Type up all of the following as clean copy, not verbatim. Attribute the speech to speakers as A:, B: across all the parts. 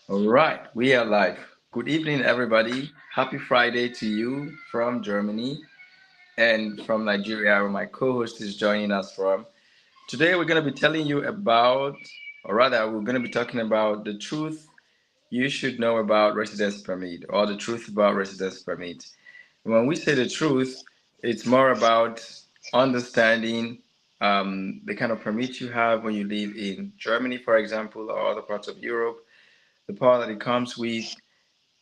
A: All right, we are live. Good evening, everybody. Happy Friday to you from Germany and from Nigeria, where my co host is joining us from. Today, we're going to be telling you about, or rather, we're going to be talking about the truth you should know about residence permit or the truth about residence permit. When we say the truth, it's more about understanding the kind of permit you have when you live in Germany, for example, or other parts of Europe, the power that it comes with,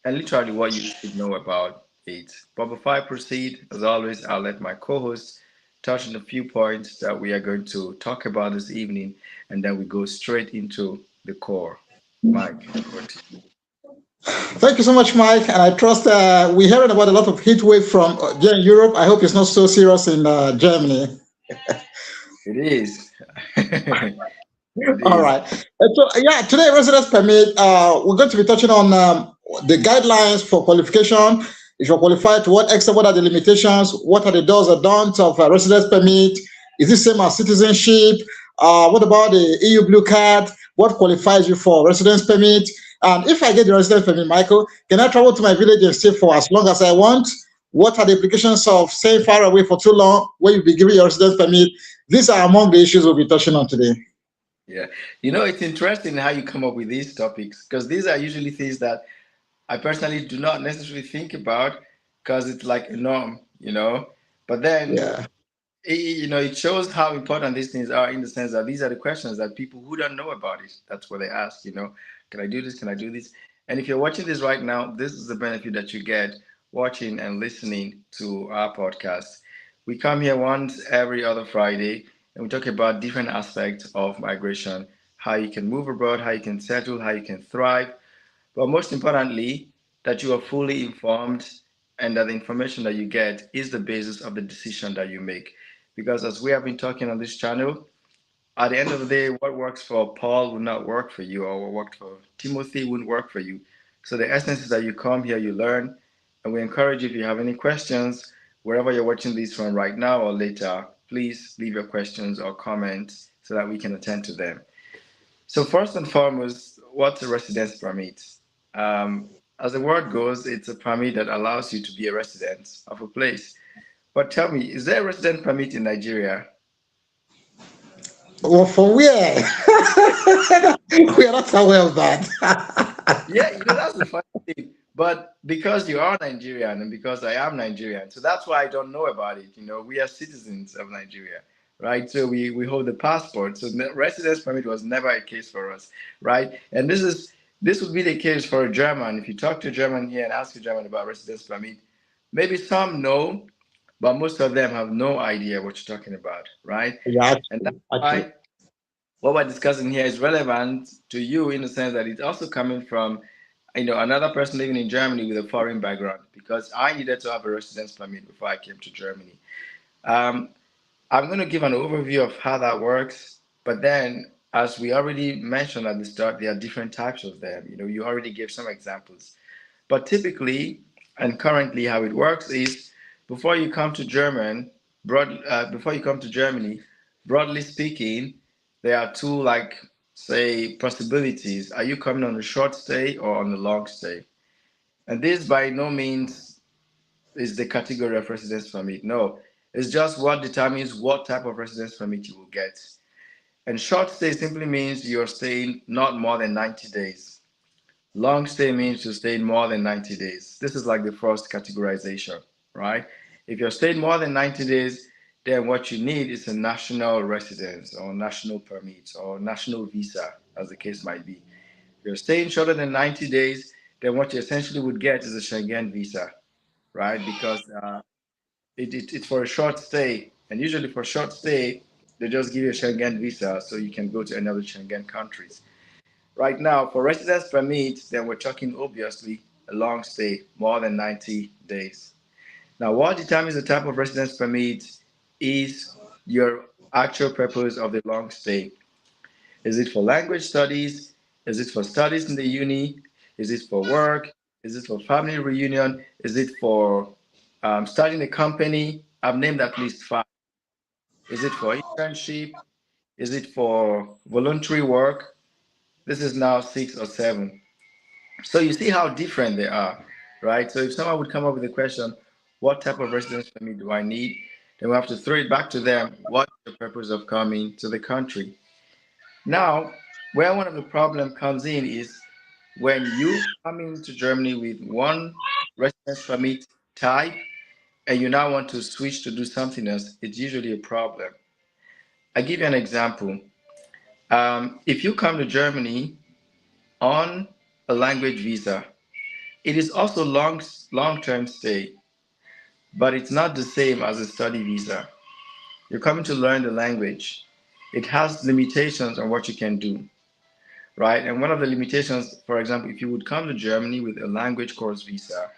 A: and literally what you should know about it. But before I proceed, as always, I'll let my co host touch on a few points that we are going to talk about this evening, and then we go straight into the core. Mike, over to you.
B: Thank you so much, Mike. And I trust we're hearing about a lot of heat wave from here in Europe. I hope it's not so serious in Germany.
A: It is. It
B: All
A: is.
B: right. Yeah, today, residence permit, we're going to be touching on the guidelines for qualification. If you're qualified, to what extent, what are the limitations, what are the do's and don'ts of residence permit? Is this same as citizenship? What about the EU blue card? What qualifies you for residence permit? And if I get the residence permit, Michael, can I travel to my village and stay for as long as I want? What are the implications of staying far away for too long when you be given your residence permit? These are among the issues we'll be touching on today.
A: Yeah. It's interesting how you come up with these topics because these are usually things that I personally do not necessarily think about because it's like a norm. But then
B: Yeah.
A: it shows how important these things are in the sense that these are the questions that people who don't know about it, that's what they ask. Can I do this? Can I do this? And if you're watching this right now, this is the benefit that you get watching and listening to our podcast. We come here once every other Friday and we talk about different aspects of migration, how you can move abroad, how you can settle, how you can thrive, but most importantly, that you are fully informed and that the information that you get is the basis of the decision that you make. Because as we have been talking on this channel, at the end of the day, what works for Paul will not work for you, or what worked for Timothy wouldn't work for you. So the essence is that you come here, you learn, and we encourage you if you have any questions, wherever you're watching this from right now or later, please leave your questions or comments so that we can attend to them. So first and foremost, what's a residence permit? As the word goes, it's a permit that allows you to be a resident of a place. But tell me, is there a residence permit in Nigeria?
B: Well, for where? We are not aware of that.
A: Yeah, that's the funny thing. But because you are Nigerian and because I am Nigerian, so that's why I don't know about it. We are citizens of Nigeria, right? So we hold the passport. So residence permit was never a case for us, right? And this would be the case for a German. If you talk to a German here and ask a German about residence permit, maybe some know, but most of them have no idea what you're talking about, right?
B: Yeah,
A: And that's
B: actually.
A: why what we're discussing here is relevant to you in the sense that it's also coming from another person living in Germany with a foreign background because I needed to have a residence permit before I came to Germany. Um, I'm going to give an overview of how that works, but then as we already mentioned at the start, there are different types of them. You already gave some examples, but typically and currently how it works is before you come to before you come to Germany, broadly speaking, there are two, like, say, possibilities. Are you coming on a short stay or on a long stay? And this by no means is the category of residence permit. No, it's just what determines what type of residence permit you will get. And short stay simply means you're staying not more than 90 days. Long stay means to stay more than 90 days. This is like the first categorization, right? If you're staying more than 90 days, then what you need is a national residence or national permit or national visa, as the case might be. If you're staying shorter than 90 days, then what you essentially would get is a Schengen visa, right? Because it's for a short stay. And usually for short stay, they just give you a Schengen visa so you can go to any other Schengen countries. Right now, for residence permit, then we're talking obviously a long stay, more than 90 days. Now, what determines the type of residence permit is your actual purpose of the long stay. Is it for language studies? Is it for studies in the uni? Is it for work? Is it for family reunion? Is it for starting a company? I've named at least five. Is it for internship? Is it for voluntary work? This is now six or seven. So you see how different they are, right? So if someone would come up with a question, what type of residence permit do I need? Then we have to throw it back to them. What's the purpose of coming to the country? Now, where one of the problem comes in is when you come into Germany with one residence permit type and you now want to switch to do something else, it's usually a problem. I give you an example. If you come to Germany on a language visa, it is also long-term stay, but it's not the same as a study visa. You're coming to learn the language. It has limitations on what you can do, right? And one of the limitations, for example, if you would come to Germany with a language course visa,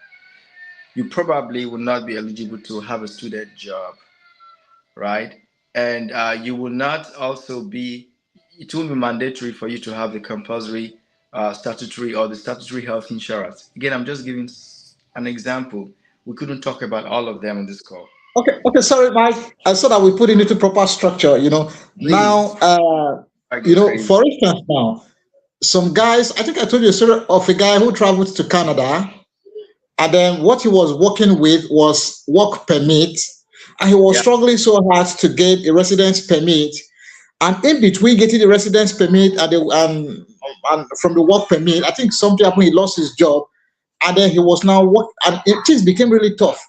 A: you probably would not be eligible to have a student job, right? And you will not also be, it will be mandatory for you to have the compulsory statutory or the statutory health insurance. Again, I'm just giving an example. We couldn't talk about all of them on this call.
B: Okay, sorry, Mike. So that we put it into proper structure, now,
A: Please, I go crazy.
B: for instance, now, some guys, I think I told you a story of a guy who traveled to Canada, and then what he was working with was work permit, and he was
A: Yeah,
B: struggling so hard to get a residence permit. And in between getting the residence permit and from the work permit, I think something happened. He lost his job, and then he was now work, and things became really tough.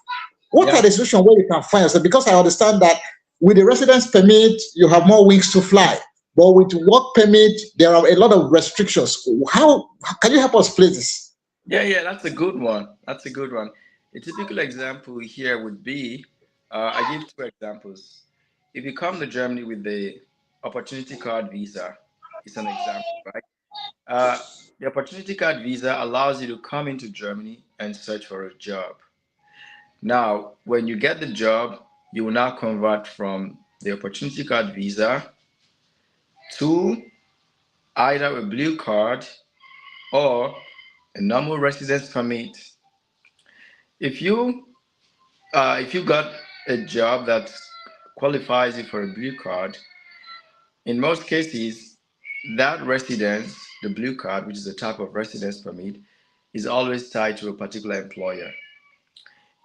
B: What are
A: yeah.
B: the solutions where you can find yourself? Because I understand that with the residence permit, you have more wings to fly. But with work permit, there are a lot of restrictions. How can you help us, please?
A: Yeah, that's a good one. That's a good one. A typical example here would be I give two examples. If you come to Germany with the opportunity card visa, it's an example, right? Uh, the opportunity card visa allows you to come into Germany and search for a job. Now, when you get the job, you will now convert from the opportunity card visa to either a blue card or a normal residence permit. If you got a job that qualifies you for a blue card, in most cases, that residence, the blue card, which is a type of residence permit, is always tied to a particular employer.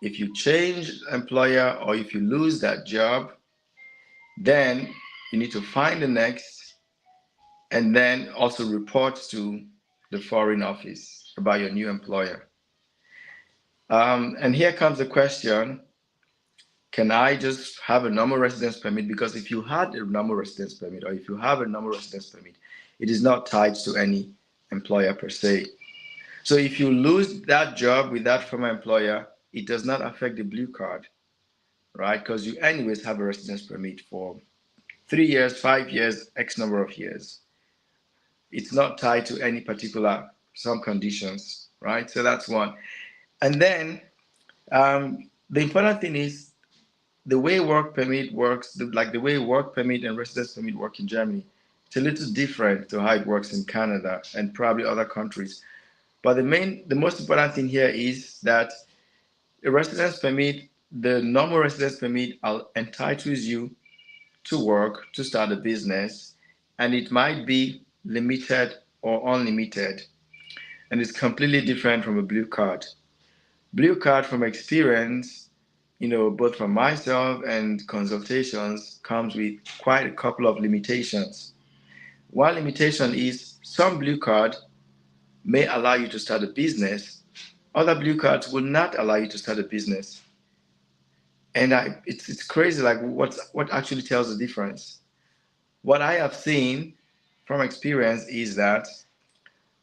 A: If you change employer or if you lose that job, then you need to find the next and then also report to the foreign office about your new employer. And here comes the question, can I just have a normal residence permit? Because if you had a normal residence permit or if you have a normal residence permit, it is not tied to any employer per se. So if you lose that job with that former employer, it does not affect the blue card, right? Because you anyways have a residence permit for 3 years, 5 years, X number of years. It's not tied to any particular some conditions, right? So that's one. And then the important thing is the way work permit works, like the way work permit and residence permit work in Germany, it's a little different to how it works in Canada and probably other countries. But the most important thing here is that a residence permit, the normal residence permit, entitles you to work, to start a business, and it might be limited or unlimited, and it's completely different from a blue card. Blue card, from experience, both from myself and consultations, comes with quite a couple of limitations. One limitation is some blue card may allow you to start a business, other blue cards will not allow you to start a business. And it's crazy, like what actually tells the difference. What I have seen from experience is that,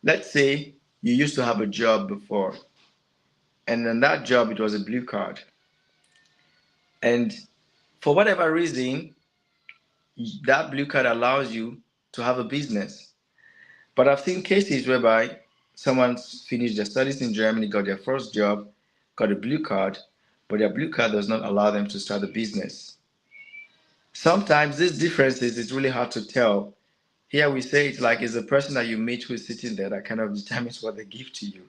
A: let's say you used to have a job before, and in that job it was a blue card, and for whatever reason, that blue card allows you to have a business. But I've seen cases whereby someone's finished their studies in Germany, got their first job, got a blue card, but their blue card does not allow them to start a business. Sometimes these differences is really hard to tell. Here we say it's like it's the person that you meet who is sitting there that kind of determines what they give to you.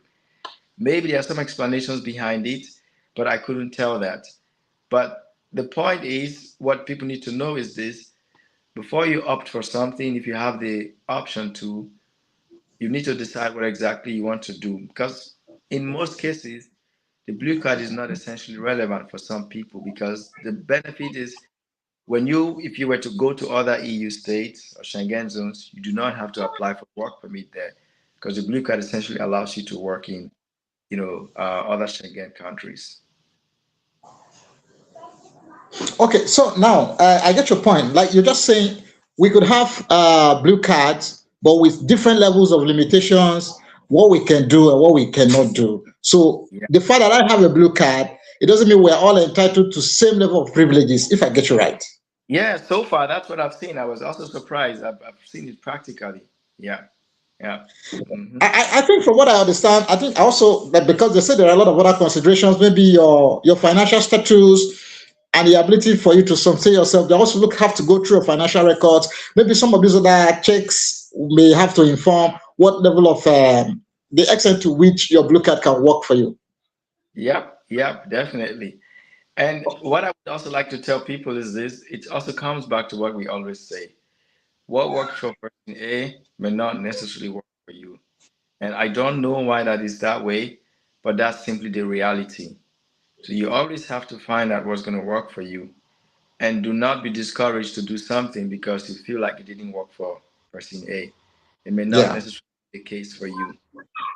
A: Maybe there are some explanations behind it, but I couldn't tell that. But the point is, what people need to know is this: before you opt for something, if you have the option to, You need to decide what exactly you want to do, because in most cases, the blue card is not essentially relevant for some people, because the benefit is when if you were to go to other EU states or Schengen zones, you do not have to apply for work permit there, because the blue card essentially allows you to work in, other Schengen countries.
B: Okay, so now I get your point. Like you're just saying, we could have blue cards, but with different levels of limitations, what we can do and what we cannot do. So
A: Yeah.
B: the fact that I have a blue card, it doesn't mean we're all entitled to same level of privileges, if I get you right.
A: Yeah, so far that's what I've seen. I was also surprised. I've seen it practically. Yeah, yeah. Hmm.
B: I think from what I understand, I think also that because they say there are a lot of other considerations, maybe your financial status and the ability for you to sustain yourself. They also have to go through your financial records. Maybe some of these other checks may have to inform what level of the extent to which your blue card can work for you.
A: Yep, yep, definitely. And what I would also like to tell people is this: it also comes back to what we always say. What works for person A may not necessarily work for you. And I don't know why that is that way, but that's simply the reality. So you always have to find out what's going to work for you. And do not be discouraged to do something because you feel like it didn't work for person A. It may not
B: Yeah.
A: necessarily be the case for you.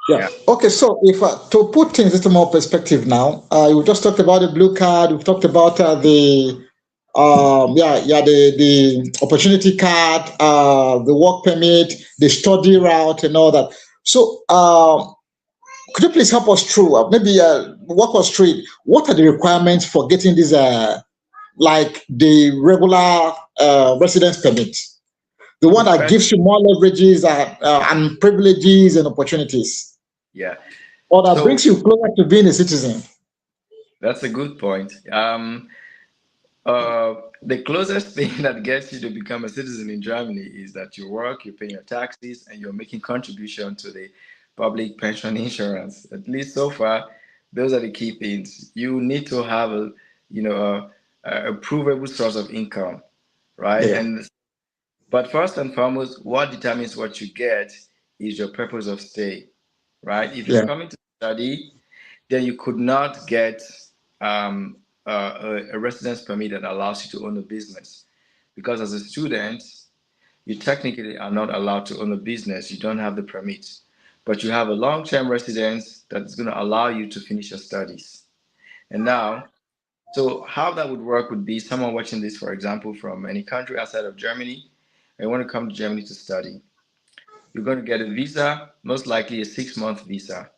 B: Yeah.
A: Yeah.
B: Okay. So, if to put things into more perspective now, we just talked about the blue card. We've talked about the opportunity card, the work permit, the study route, and all that. So, could you please help us through? Maybe walk us through it. What are the requirements for getting this, like the regular residence permit, the one
A: Good
B: that
A: question.
B: gives you more leverages and privileges and opportunities,
A: Yeah.
B: or that
A: So
B: brings you closer to being a citizen?
A: that's a good point. The closest thing that gets you to become a citizen in Germany is that you work, you pay your taxes, and you're making contribution to the public pension insurance. At least so far, those are the key things. You need to have you know, a provable source of income, right?
B: Yeah.
A: And but first and foremost, what determines what you get is your purpose of stay, right? If you're
B: Yeah.
A: coming to study, then you could not get um, a residence permit that allows you to own a business. Because as a student, you technically are not allowed to own a business. You don't have the permit. But you have a long term residence that is going to allow you to finish your studies. And now, so how that would work would be someone watching this, for example, from any country outside of Germany, and want to come to Germany to study. You're going to get a visa, most likely a 6 month visa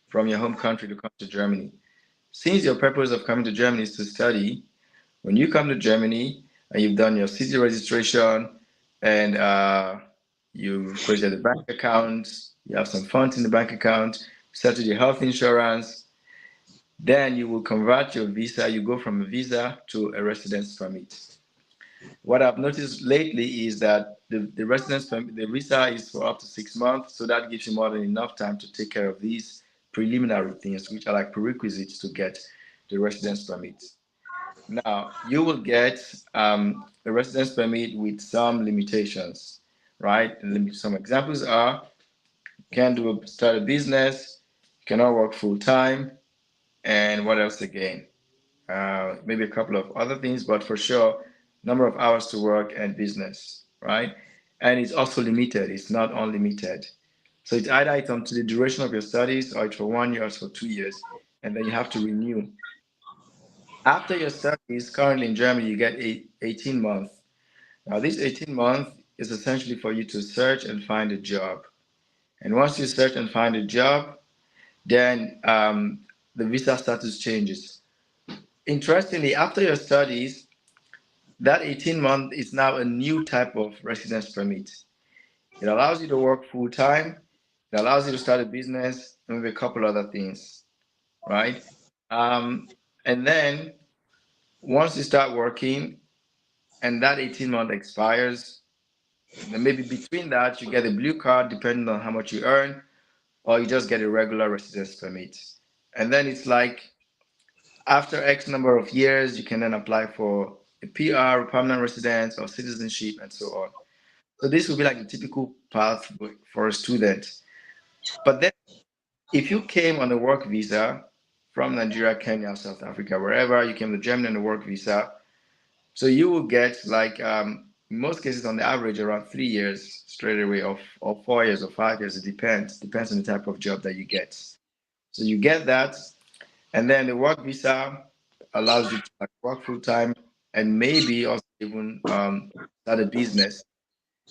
A: from your home country to come to Germany. Since your purpose of coming to Germany is to study, when you come to Germany and you've done your city registration and you've created a bank account, you have some funds in the bank account, settled your health insurance, then you will convert your visa. You go from a visa to a residence permit. What I've noticed lately is that the residence permit, the visa is for up to 6 months, so that gives you more than enough time to take care of these preliminary things, which are like prerequisites to get the residence permit. Now, you will get a residence permit with some limitations, right? And some examples are you can't start a business, you cannot work full time, and what else again? Maybe a couple of other things, but for sure, number of hours to work and business, right? And it's also limited, it's not unlimited. So it's either it's to the duration of your studies or it's for 1 year or it's for 2 years, and then you have to renew. After your studies, currently in Germany, you get 18 months. Now, this 18 months is essentially for you to search and find a job. And once you search and find a job, then the visa status changes. Interestingly, after your studies, that 18 month is now a new type of residence permit. It allows you to work full time, it allows you to start a business, and maybe a couple other things, right? And then once you start working and that 18 month expires, then maybe between that, you get a blue card depending on how much you earn, or you just get a regular residence permit. And then it's like after X number of years, you can then apply for a PR, permanent residence, or citizenship, and so on. So this would be like the typical path for a student. But then, if you came on a work visa from Nigeria, Kenya, South Africa, wherever you came to Germany on a work visa, so you will get like in most cases on the average around 3 years straight away, or 4 years or 5 years. It depends on the type of job that you get. So you get that, and then the work visa allows you to like work full time and maybe also even start a business.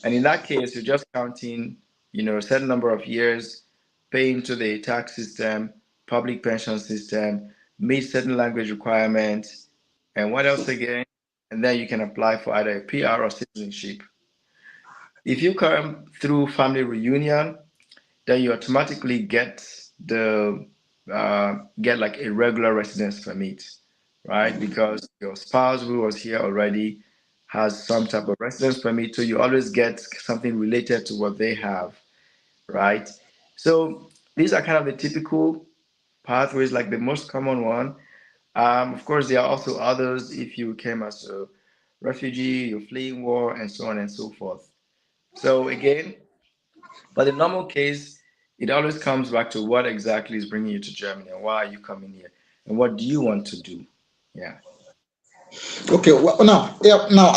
A: And in that case, you're just counting, a certain number of years, pay into the tax system, public pension system, meet certain language requirements, and what else again? And then you can apply for either a PR or citizenship. If you come through family reunion, then you automatically get like a regular residence permit, right? Because your spouse who was here already has some type of residence permit, so you always get something related to what they have, right? So these are kind of the typical pathways, like the most common one. Of course, there are also others if you came as a refugee, you're fleeing war, and so on and so forth. So again, but the normal case, it always comes back to what exactly is bringing you to Germany and why are you coming here and what do you want to do? Yeah.
B: Okay, well, now, yeah, now,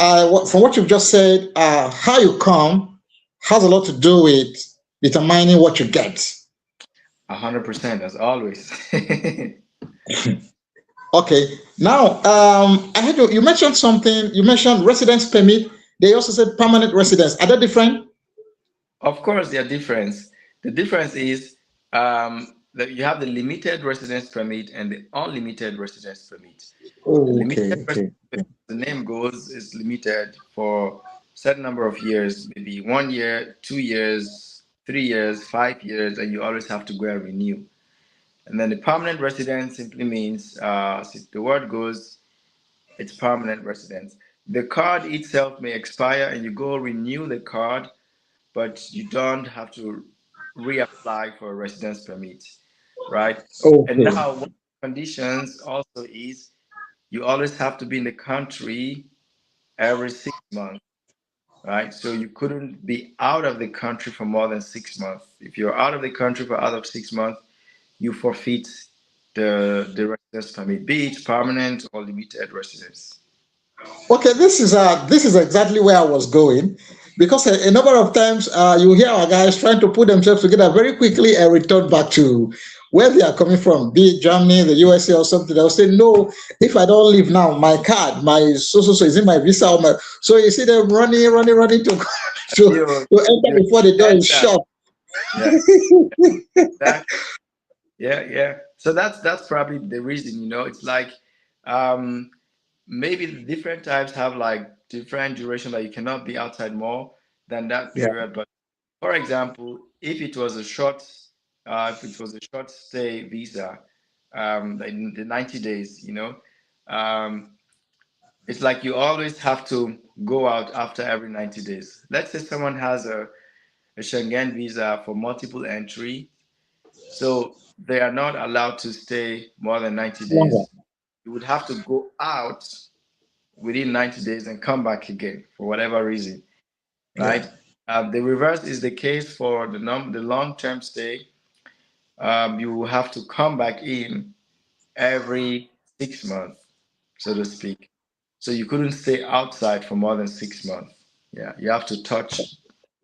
B: from what you've just said, how you come has a lot to do with determining what you get.
A: 100% as always.
B: Okay, now, I heard you mentioned something. You mentioned residence permit. They also said permanent residence. Are they different?
A: Of course, there are difference. The difference is that you have the limited residence permit and the unlimited residence permit. The
B: Oh,
A: limited
B: okay,
A: residence
B: okay.
A: permit, the name goes, is limited for certain number of years, maybe 1 year, 2 years, 3 years, 5 years, and you always have to go and renew. And then the permanent residence simply means, the word goes, it's permanent residence. The card itself may expire and you go renew the card, but you don't have to reapply for a residence permit, right? And
B: Okay.
A: now, one of the conditions also is you always have to be in the country every 6 months, right? So you couldn't be out of the country for more than 6 months. If you're out of the country for out of 6 months, you forfeit the residence permit, be it permanent or limited residence.
B: Okay, this is exactly where I was going, because a number of times you hear our guys trying to put themselves together very quickly and return back to where they are coming from, be it Germany, the USA, or something. They'll say, "No, if I don't leave now, my card, my so is in my visa." Or my, so you see them running to
A: You
B: to enter
A: you
B: before the door is
A: enter,
B: shut.
A: yes, that, yeah, yeah. So that's probably the reason. It's like um, maybe the different types have like different duration that you cannot be outside more than that
B: Yeah.
A: period. But for example, if it was a short stay visa, like the 90 days, um, it's like you always have to go out after every 90 days. Let's say someone has a Schengen visa for multiple entry, so they are not allowed to stay more than 90
B: Longer.
A: days. You would have to go out within 90 days and come back again for whatever reason,
B: Yeah.
A: right? The reverse is the case for the long-term stay. You will have to come back in every 6 months, so to speak. So you couldn't stay outside for more than 6 months. Yeah, you have to touch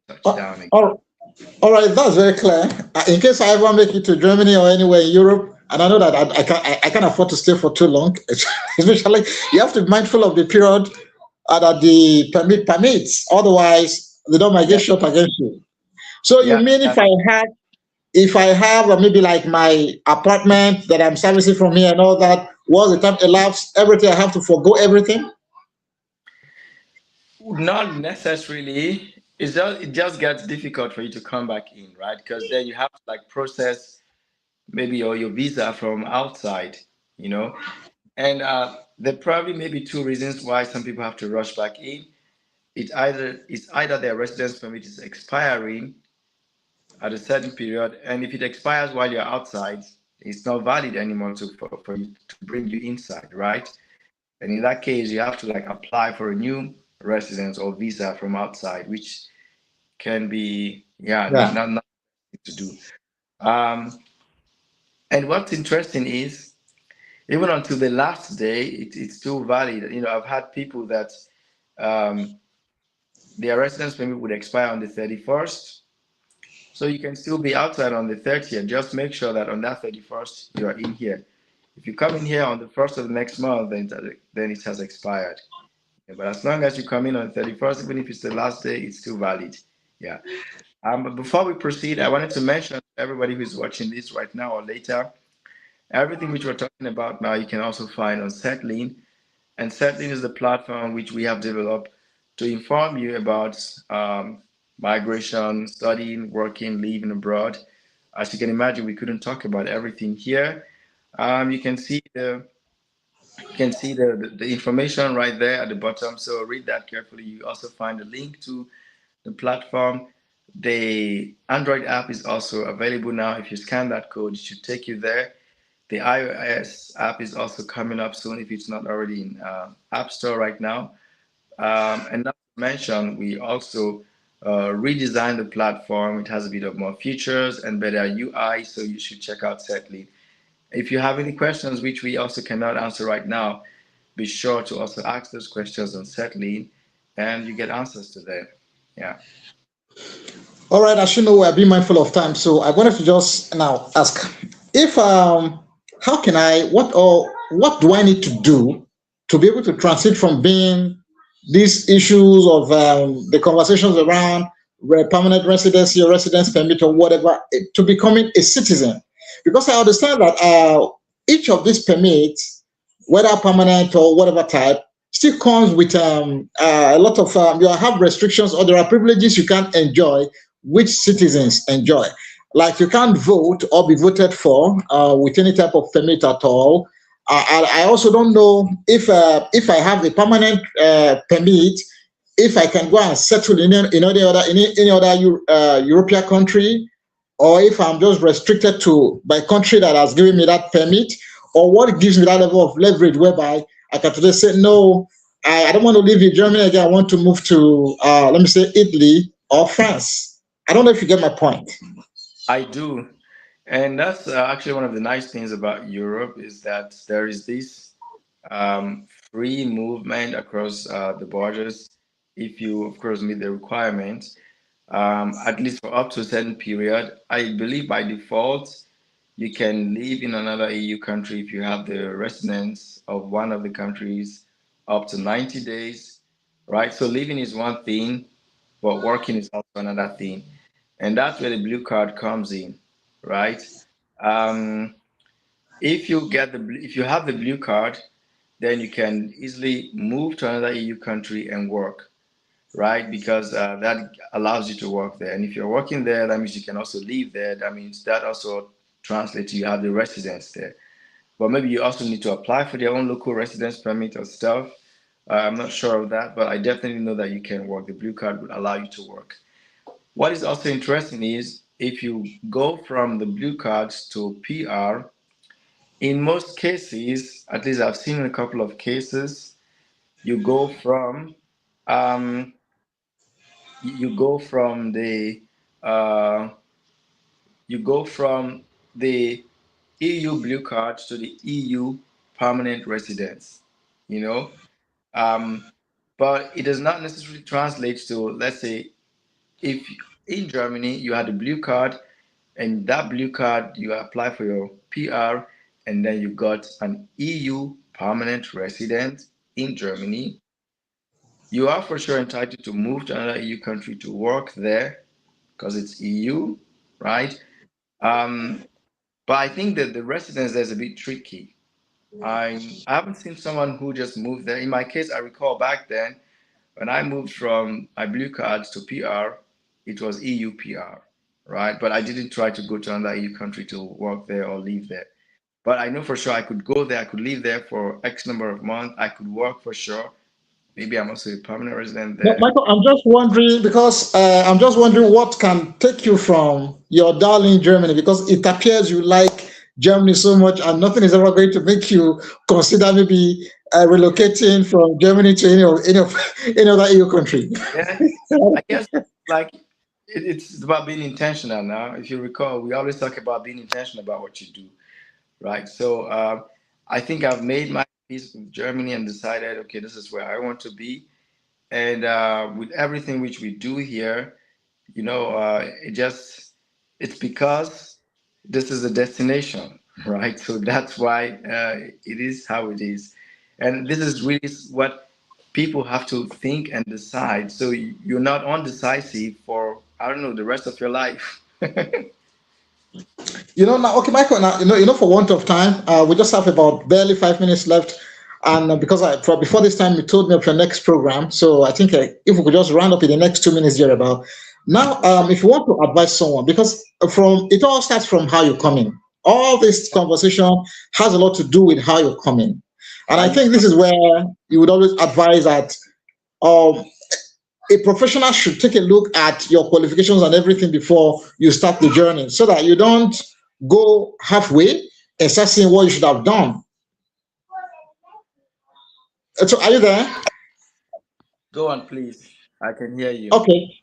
B: Uh,
A: down again.
B: all All right, that's very clear. In case I ever make it to Germany or anywhere in Europe, and I know that I can't afford to stay for too long, especially you have to be mindful of the period that the permits. Otherwise, they don't might get
A: Yeah,
B: shot against you. So you
A: yeah,
B: mean
A: that's
B: if I have maybe like my apartment that I'm servicing from here and all that, once the time elapsed, everything I have to forego everything?
A: not necessarily. It just gets difficult for you to come back in, right? Because then you have to like process maybe your visa from outside, you know. And there probably maybe two reasons why some people have to rush back in. It's either their residence permit is expiring at a certain period, and if it expires while you're outside, it's not valid anymore for you to bring you inside, right? And in that case, you have to like apply for a new residence or visa from outside, which can be Yeah, not
B: Yeah.
A: not not to do. Um, and what's interesting is even until the last day, it's still valid. You know, I've had people that um, their residence permit would expire on the 31st. So you can still be outside on the 30th. Just make sure that on that 31st, you're in here. If you come in here on the 1st of the next month, then it has expired. Yeah, but as long as you come in on the 31st, even if it's the last day, it's still valid. Yeah. But before we proceed, I wanted to mention to everybody who's watching this right now or later, everything which we're talking about now, you can also find on Settling. And Settling is the platform which we have developed to inform you about migration, studying, working, living abroad. As you can imagine, we couldn't talk about everything here. You can see the information right there at the bottom. So read that carefully. You also find a link to the platform. The Android app is also available now. If you scan that code, it should take you there. The iOS app is also coming up soon if it's not already in App Store right now. And not to mention, we also redesigned the platform. It has a bit of more features and better UI, so you should check out Setly. If you have any questions which we also cannot answer right now, be sure to also ask those questions on Setly, and you get answers to them. Yeah.
B: All right, as you know, we're being mindful of time, so I wanted to just now ask if how can I what do I need to do to be able to transit from being these issues of the conversations around permanent residency or residence permit or whatever to becoming a citizen? Because I understand that each of these permits, whether permanent or whatever type, still comes with a lot of you have restrictions or there are privileges you can't enjoy which citizens enjoy. Like you can't vote or be voted for with any type of permit at all. I also don't know if I have a permanent permit, if I can go and settle in any other European country, or if I'm just restricted to by country that has given me that permit, or what gives me that level of leverage whereby I can today say no, I don't want to live in Germany again. I want to move to let me say Italy or France. I don't know if you get my point.
A: I do. And that's actually one of the nice things about Europe is that there is this free movement across the borders if you, of course, meet the requirements, at least for up to a certain period. I believe by default, you can live in another EU country if you have the residence of one of the countries up to 90 days, right? So living is one thing, but working is also another thing. And that's where the blue card comes in, right? Um, if you have the blue card, then you can easily move to another EU country and work, right? Because that allows you to work there. And if you're working there, that means you can also live there. That means that also translates to you have the residence there. But maybe you also need to apply for their own local residence permit or stuff. I'm not sure of that, but I definitely know that you can work. The blue card would allow you to work. What is also interesting is if you go from the blue cards to PR, in most cases, at least I've seen a couple of cases, you go from um, you go from the uh, you go from the EU blue card to the EU permanent residence. You know, um, but it does not necessarily translate to, let's say, if in Germany you had a blue card and that blue card you apply for your PR and then you got an EU permanent resident in Germany, you are for sure entitled to move to another EU country to work there because it's EU, right? Um, but I think that the residence there is a bit tricky. I haven't seen someone who just moved there. In my case, I recall back then when I moved from my blue cards to PR, it was EU PR, right? But I didn't try to go to another EU country to work there or live there. But I know for sure I could go there, I could live there for X number of months, I could work for sure. Maybe I'm also a permanent resident
B: But
A: there.
B: Michael, I'm just wondering because I'm just wondering what can take you from your darling Germany because it appears you like Germany so much and nothing is ever going to make you consider maybe relocating from Germany to any other EU country.
A: Yeah, I guess like it's about being intentional now. If you recall, we always talk about being intentional about what you do, right? So I think I've made my peace with Germany and decided, okay, this is where I want to be. And with everything which we do here, it's because this is a destination, right? So that's why it is how it is. And this is really what people have to think and decide. So you're not undecisive for, I don't know, the rest of your life.
B: Now, okay, Michael. Now, for want of time, we just have about barely 5 minutes left, and because before this time, you told me of your next program. So I think if we could just round up in the next 2 minutes here about now,
A: Sure.
B: if you want to advise someone, because from it all starts from how you come in. All this conversation has a lot to do with how you come in, and I
A: Are you
B: think
A: sure?
B: this is where you would always advise that. Um, a professional should take a look at your qualifications and everything before you start the journey so that you don't go halfway and start seeing what you should have done. So are you there?
A: Go on, please. I can hear you.
B: Okay.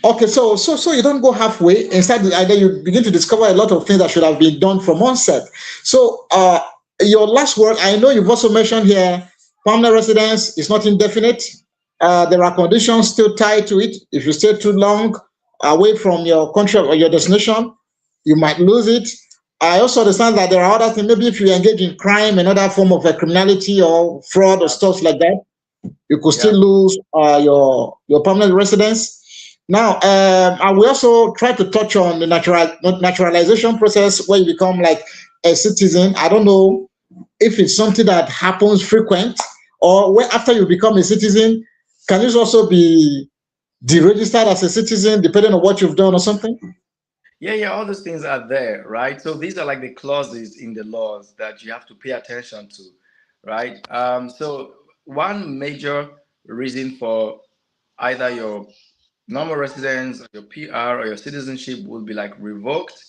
B: Okay, so you don't go halfway and start, and then you begin to discover a lot of things that should have been done from onset. So your last word, I know you've also mentioned here, permanent residence is not indefinite. There are conditions still tied to it. If you stay too long away from your country or your destination, you might lose it. I also understand that there are other things. Maybe if you engage in crime, another form of criminality or fraud or
A: Yeah.
B: stuff like that, you could still
A: Yeah.
B: lose your permanent residence. Now, and we also try to touch on the naturalization process where you become like a citizen. I don't know if it's something that happens frequent or where after you become a citizen, can you also be deregistered as a citizen depending on what you've done or something?
A: Yeah, yeah, all those things are there, right? So these are like the clauses in the laws that you have to pay attention to, right? So one major reason for either your normal residence or your PR or your citizenship will be like revoked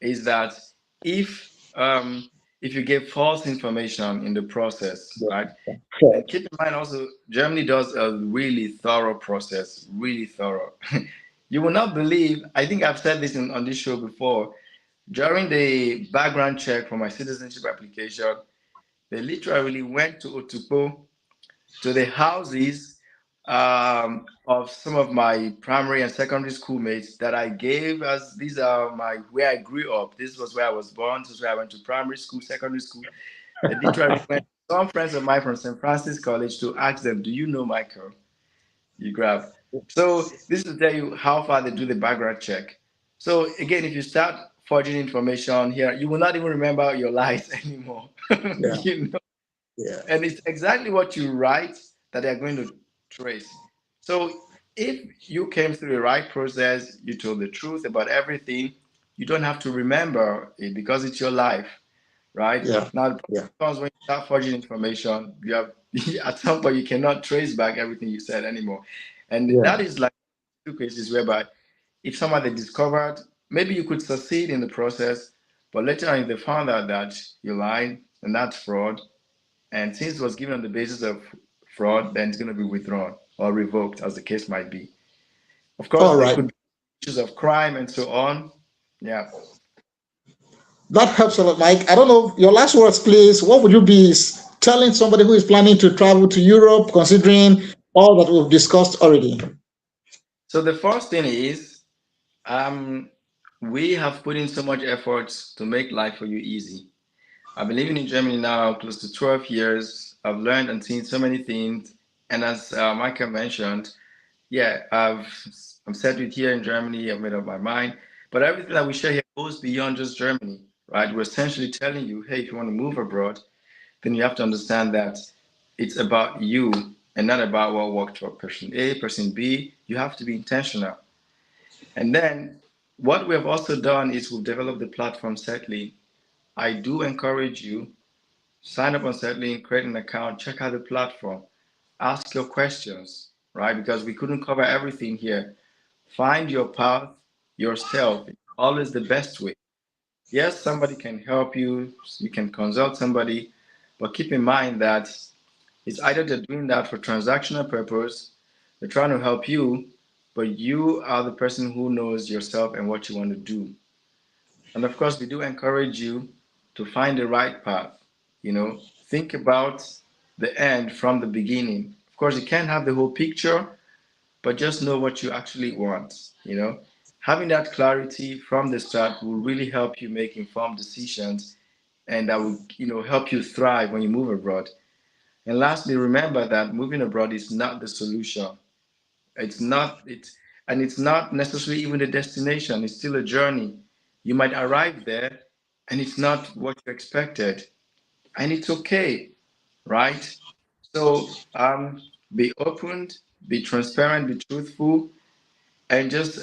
A: is that if if you give false information in the process, right?
B: Sure.
A: And keep in mind also, Germany does a really thorough process, really thorough. You will not believe, I think I've said this on this show before, during the background check for my citizenship application, they literally went to Otukpo, to the houses of some of my primary and secondary schoolmates that I gave as these are my where I grew up. This was where I was born. This is where I went to primary school, secondary school. They literally went to some friends of mine from St. Francis College to ask them, "Do you know Michael?" You grab. So this will tell you how far they do the background check. So again, if you start forging information here, you will not even remember your lies anymore.
B: Yeah.
A: you know,
B: Yeah.
A: and it's exactly what you write that they're going to trace. So if you came through the right process, you told the truth about everything, you don't have to remember it because it's your life, right?
B: Yeah.
A: Now, the
B: Yeah.
A: problem comes when you start forging information, you have at some point you cannot trace back everything you said anymore. And
B: Yeah.
A: that is like two cases whereby if someone they discovered, maybe you could succeed in the process, but later on if they found out that you lied and that's fraud, and since it was given on the basis of fraud, then it's going to be withdrawn or revoked, as the case might be. Of
B: All
A: course, there
B: right.
A: could be issues of crime and so on. Yeah.
B: That helps a lot, Mike. I don't know your last words, please. What would you be telling somebody who is planning to travel to Europe, considering all that we've discussed already?
A: So the first thing is, um, we have put in so much effort to make life for you easy. I've been living in Germany now close to 12 years. I've learned and seen so many things. And as Michael mentioned, yeah, I'm settled here in Germany. I've made up my mind. But everything that we share here goes beyond just Germany, right? We're essentially telling you, hey, if you want to move abroad, then you have to understand that it's about you and not about what worked for person A, person B. You have to be intentional. And then what we have also done is we've developed the platform Setly. I do encourage you, sign up on Setly, create an account, check out the platform, ask your questions, right? Because we couldn't cover everything here. Find your path yourself. It's always the best way. Yes, somebody can help you, you can consult somebody, but keep in mind that it's either they're doing that for transactional purpose, they're trying to help you, but you are the person who knows yourself and what you want to do. And of course, we do encourage you to find the right path. Think about the end from the beginning. Of course, you can't have the whole picture, but just know what you actually want. Having that clarity from the start will really help you make informed decisions, and that will, help you thrive when you move abroad. And lastly, remember that moving abroad is not the solution. It's not necessarily even a destination. It's still a journey. You might arrive there and it's not what you expected, and it's okay, right? So be open, be transparent, be truthful, and just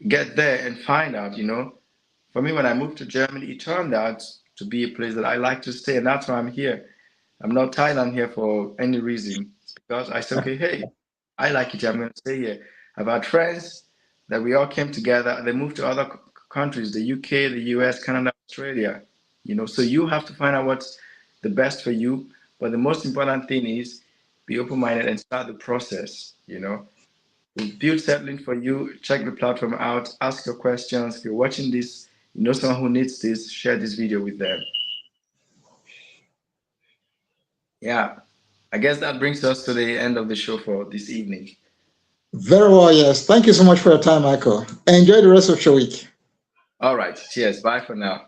A: get there and find out. For me, when I moved to Germany, it turned out to be a place that I like to stay, and that's why I'm here. I'm not tied on here for any reason. It's because I said, okay, hey, I like it here. I'm going to stay here. I've had friends that we all came together. They moved to other countries, the UK, the US, Canada, Australia. So you have to find out what's the best for you. But the most important thing is be open-minded and start the process. We'll build settling for you. Check the platform out. Ask your questions. If you're watching this, you know someone who needs this, share this video with them. Yeah, I guess that brings us to the end of the show for this evening.
B: Very well, yes. Thank you so much for your time, Michael. Enjoy the rest of your week.
A: All right. Cheers. Bye for now.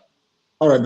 B: All right, bye.